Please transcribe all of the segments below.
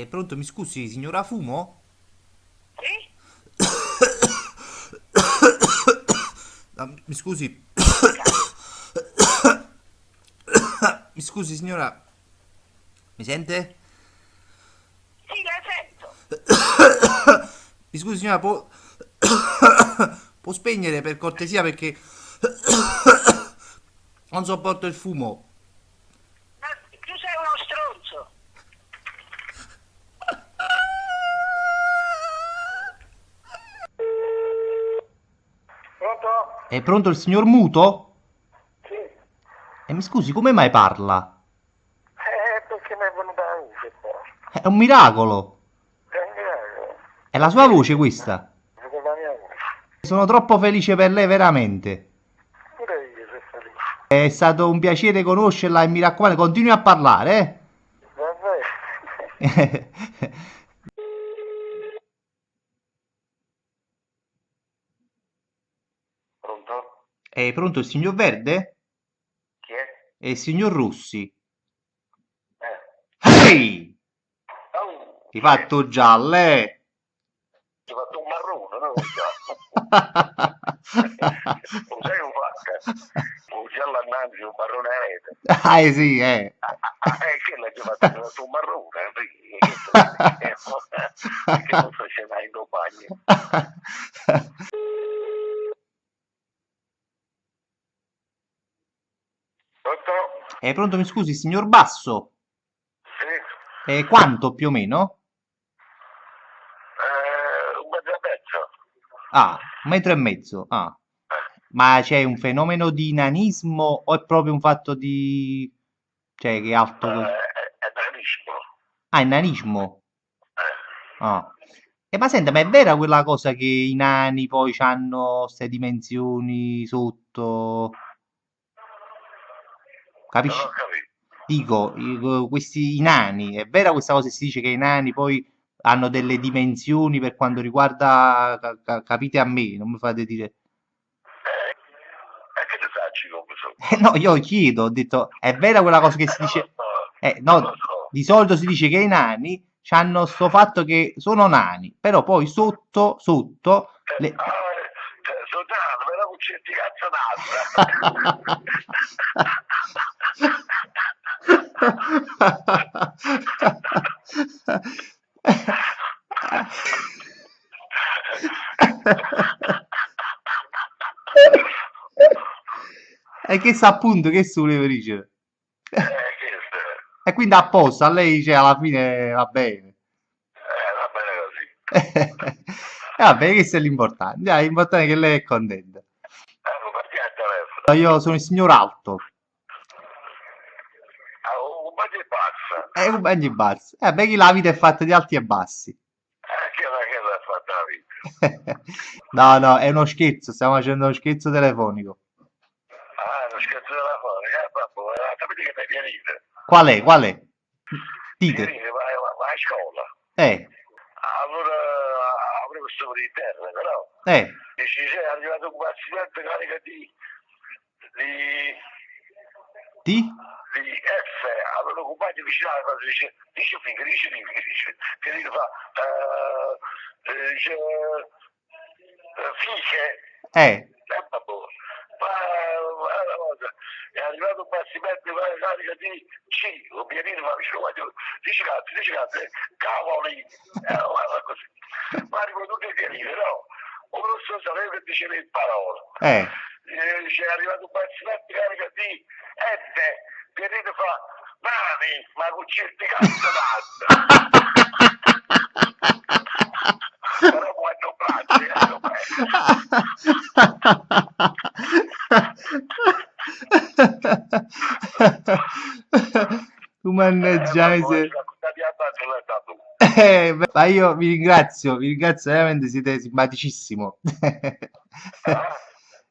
Pronto, mi scusi, signora Fumo? Sì? Ah, mi scusi, Dica. mi scusi, signora, mi sente? Sì, la sento. Mi scusi, signora, può spegnere per cortesia perché non sopporto il fumo. Ma tu sei uno stronzo. Pronto? È pronto il signor Muto? Sì. Mi scusi, come mai parla? Perché mi è venuta la luce qua. È un miracolo. Prendilo. È la sua Perché voce dici? questa. Vedo la mia voce. Sono troppo felice per lei, veramente. Pure io sono felice. È stato un piacere conoscerla e mi raccomando, continui a parlare, Vabbè. eh? Pronto? È pronto il signor Verde? Chi è? E il signor Rossi? Eh. Ehi! Hai Chi è? fatto giallo, eh? Ti ho fatto un marrone, no? Già. Non sei un vacca. Un giallo annanzi, un marrone a rete. Sì, eh. Che l'ha fatto un marrone, sì, che te devo dire? Perché non sto scendendo in bagno. Pronto? Pronto, mi scusi, signor Basso? Sì. Quanto più o meno? Un mezzo e mezzo. Ah, 1,5 metri. Ah. Ma c'è un fenomeno di nanismo o è proprio un fatto di... cioè che è alto così? È bravissimo. Ah, è nanismo. Eh. Ah. Ma senta, ma è vera quella cosa che i nani poi hanno queste dimensioni sotto? Non ho Capisci? capito. Dico, questi i nani, è vera questa cosa che si dice che i nani poi hanno delle dimensioni per quanto riguarda, capite a me, non mi fate dire. E che ne faccio come sono? No, io chiedo, ho detto, è vera quella cosa che si Non lo dice? so. Non lo No, so. di solito si dice che i nani hanno sto fatto che sono nani, però poi sotto, sotto, Soldano, me la cuccetti cazzo d'altra. E che sa appunto che si voleva dire. Questo è. E quindi apposta, a lei cioè, alla fine va bene. Va bene così. E vabbè, questo è l'importante. Dai, l'importante è che lei è contenta. Perché al telefono? Io sono il signor Alto. Un po' di passa. E un bagno in basso. Beh, che la vita è fatta di alti e bassi. Che l'ha fatta la vita? No, no, è uno scherzo. Stiamo facendo uno scherzo telefonico. Lo scherzo della fare. Babbo, sapete che mi pianite? Qual è? Qual è? Dite. Pianite, vai a scuola. Eh, Allora avrei questo per interno, però eh, dici, è arrivato un paziente carica di, di? di F, allora un compagno vicino alla cosa dice figa, dice, che gli fa, dice, fiche, Eh, babbo, ma la cosa, è arrivato un bastimento con carica di C, un pianino, ma vicino guarda, dici cazzo, cavoli, guarda così, ma arrivo tutti i pianini, no? Uno so sapeva che diceva in parola. eh. C'è arrivato un bastimento carica di F, pianino fa, mani, ma con certi cazzo d'altro. Però quando piace, Tu mannaggia vabbè, miseria. raccontati a parte la tatu. Ma io vi ringrazio veramente, siete simpaticissimo. Ah,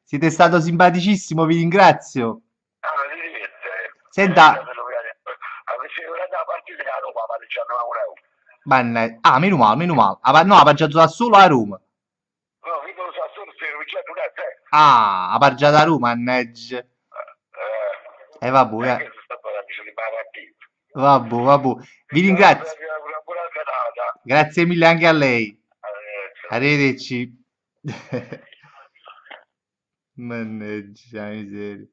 Siete stato simpaticissimo, vi ringrazio. allora ti diverte. Senta, Avessi guardato la partita che a Roma, ma diciamo a un euro. meno male, meno male. No, ha paggiato da solo a Roma. No, io non so solo se vincendo un a te. Ah, ha paggiato a Roma, mannaggia. Vabbè, Che sono stato amici di Bavartino. vabbè. Vi Però ringrazio. una buona Grazie mille anche a lei. Ciao. Arrivederci. Mannaggia, miseria.